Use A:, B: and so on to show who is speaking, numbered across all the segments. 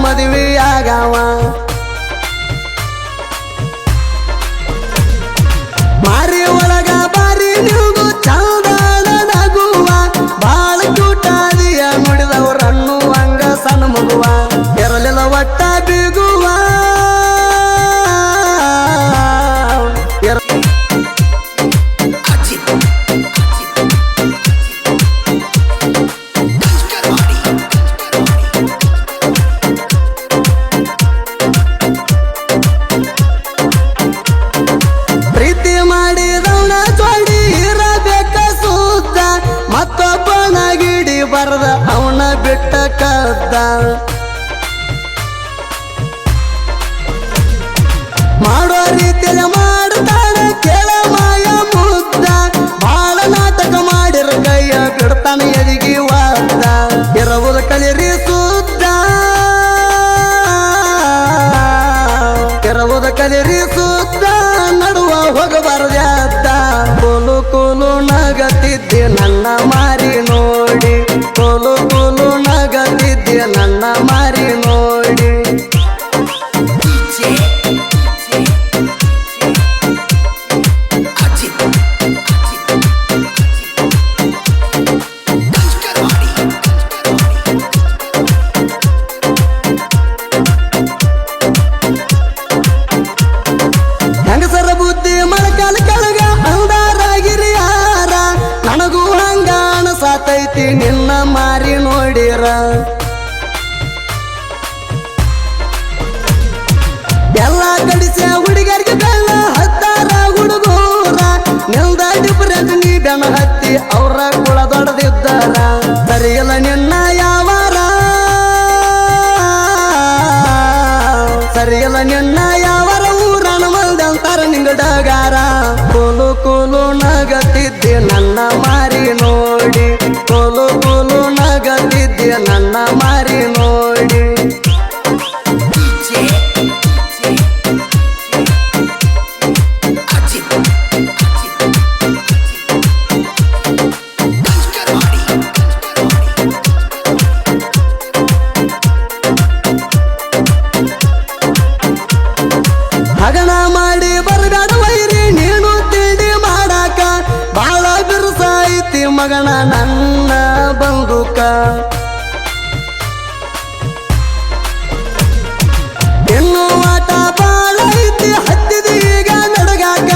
A: ಮದುವೆಯಾಗವ ಮಾರಿ ಒಳಗ ಬಾರಿ ನಿಲ್ದು ಚಂದನಗುವ ಬಾಳ ಕೂಟಾದಿಯ ನುಡಿದವರನ್ನು ಹಂಗ ಸಣ್ಣ ಮಗುವ ಇರಲಿಲ್ಲ ಒಟ್ಟ ಬೀಗುವ ಪ್ರೀತಿ ಮಾಡಿದವನ ಜೋಡಿ ಇರಬೇಕ ಸುದ್ದ ಮತ್ತೊಬ್ಬನ ಗಿಡಿ ಬರದ ಅವನ ಬಿಟ್ಟ ಕದ್ದ ಮಾಡೋ ರೀತಿಯಲ್ಲಿ ಮಾಡ್ತಾನೆ ಕೇಳ ಮಾಯ ಮುದ್ದ ಬಾಳ ನಾಟಕ ಮಾಡಿರ ಕೈಯ ಬಿಡ್ತಾನೆ ಎದಿಗಿ ವಾದ ಇರುವುದು ಕಲಿರಿ ಸುದ್ದ ಇರುವುದು ಕಲಿರಿ ಸುದ್ದ ನಡುವ ಹೋಗಬಾರದ್ಯಾದ ಕೋಲು ಕೋಲು ನಗತಿದ್ದೆ ನನ್ನ ಮಾರಿ ನೋಡಿ ಕೋಲು ಕೋಲು ನಗತಿದ್ದೆ ನನ್ನ ಮಾರಿ ನೋಡಿ ಹೆಂಗಸರ ಬುದ್ಧಿ ಮಳಕಾಲ ಕೆಳಗ ಅಂದಾರಾಗಿರಿ ಯಾರ ನನಗೂ ಹಂಗ ಅನಸಾತೈತಿ ನಿನ್ನ ಮಾರಿ ನೋಡಿರ ಎಲ್ಲ ಕಡಿಸ ಹುಡುಗರಿಗೆ ಬೆಲ್ಲ ಹತ್ತಾರ ಹುಡುಗೂರ ನಿಲ್ದ ಡಿಫರೆಂಟ್ ನೀ ಬೆನ್ನ ಹತ್ತಿ ಅವ್ರ ಕುಳ ದೊಡ್ಡದಿದ್ದಾರ ಸರಿಯಲ್ಲ ನಿನ್ನ ಯಾವಾರ ಸರಿಯಲ್ಲ ನಿನ್ನ ಯಾವಾರ ಊರನ ಮಲ್ದಂತಾರ ನಿಂಗಡಗಾರ ಕೋಲು ಕೋಲು ನಗತಿದ್ದೆ ನನ್ನ ಮಾರಿ ನೋಡಿ ಕೋಲು ಕೋಲು ನಗತಿದ್ದೆ ನನ್ನ ಮಾರಿ ನೋಡಿ ಹಗಣ ಮಾಡಿ ಬರಗಾಡ ವೈರಿ ನೀನು ತಿಂಡಿ ಮಾಡಾಕ ಬಾಳ ಬಿರುಸಾಯ್ತಿ ಮಗನ ನನ್ನ ಬಂದೂಕ ಇನ್ನು ಆಟ ಬಾಳ ಐತಿ ಹತ್ತಿದ ಈಗ ನಡಗಾಕ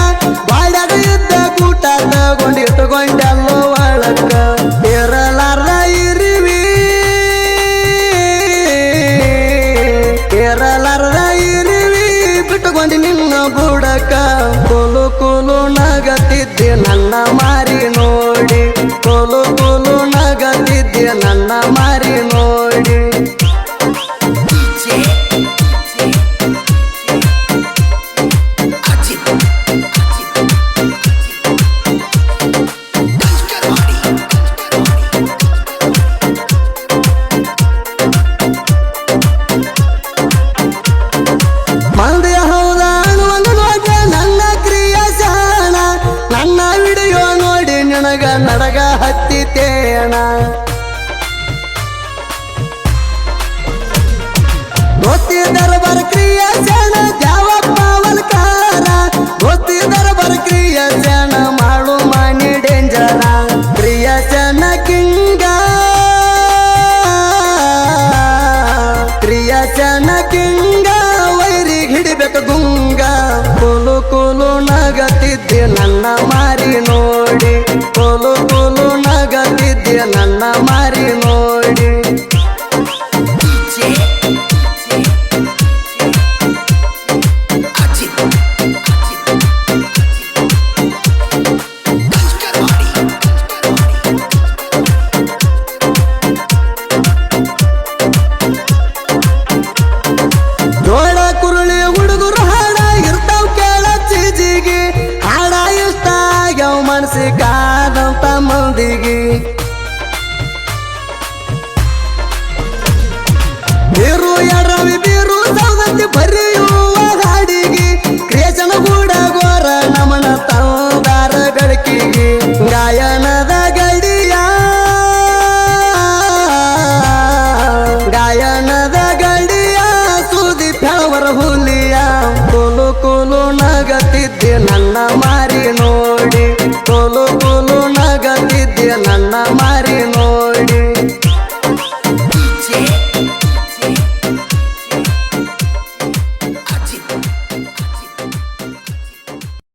A: ಬಾಳ್ಯಾಗ ಇದ್ದ ಕೂಟ ತಗೊಂಡಿಟ್ಟುಕೊಂಡೆಲ್ಲೋ ಒಳಕ ಇರಲಾರ್ದ ಇರಿವಿ ಇರಲಾರ್ದ ಇರಿವಿ ಬಿಟ್ಟುಕೊಂಡು ನಿನ್ನ ಬುಡಕ ಕೋಲು ಕೋಲು ನಗತಿದ್ದೆ ನನ್ನ ಮಾರಿ ನೋಡಿ ಕೋಲು ಕೋಲು ನಗತಿದ್ದೆ ನನ್ನ ಮಾರಿ ನೋಡಿ ಮಂದಿ ಹೌದ ಅನ್ನುವಂಗ ನೋಡ್ಯ ನನ್ನ ಕ್ರಿಯಾಶಾನ ನನ್ನ ವಿಡಿಯೋ ನೋಡಿ ನಿನಗ ನಡಗ ಹತ್ತಿತೇಣ ಗೊತ್ತಿದ್ದರ ಬರ ಕ್ರಿಯಾಶಾನ ದ್ಯಾವಪ್ಪ ವಲ್ಕಾರ ಗೊತ್ತಿದ್ದರ ಬರ ಕ್ರಿಯಾಶಾನ ಮಾಡು ಮನಿ ಡೇಂಜರ ಕ್ರಿಯಾಶಾನ ಕಿಂಗ ಕ್ರಿಯಾಶಾನ ಕಿಂಗ ಹಿಡಿಬೇಕ ಗುಂಗ ಕೋಲು ಕೋಲು ನಗತಿದ್ದೆ ನನ್ನ ಮಾರಿ ನೋಡಿ ಕೋಲು ಕೋಲು ನಗತಿದ್ದೆ ನನ್ನ ಮಾರಿ ನೋಡಿ ಜೋಳ ಕುರುಳಿ ಹುಡುಗರು ಹಾಡ ಇರ್ತಾವ್ ಕೇಳ ಚೀಜಿಗೆ ಹಾಡ ಇಷ್ಟ ಆಗ್ಯಾವ ಮನಸ್ಸಿಗಾದಂತ ಮಂದಿಗೆ ಬೀರು ಎಡರವಿ ಬೀರು ಸೌದತ್ತಿ ಬರೆಯುವ ಹಾಡಿಗೆ ಕ್ರಿಯೇಷನ್ ಕೂಡ ಗೋರ ನಮನ ತಂದಾರ ಬೆಳಕಿಗೆ ಗಾಯನದ ಗಡಿಯ ಗಾಯನದ ಗಡಿಯ ಹುಲಿಯ ಕೋಲು ಕೋಲು ನಗತಿದ್ದೆ ನನ್ನ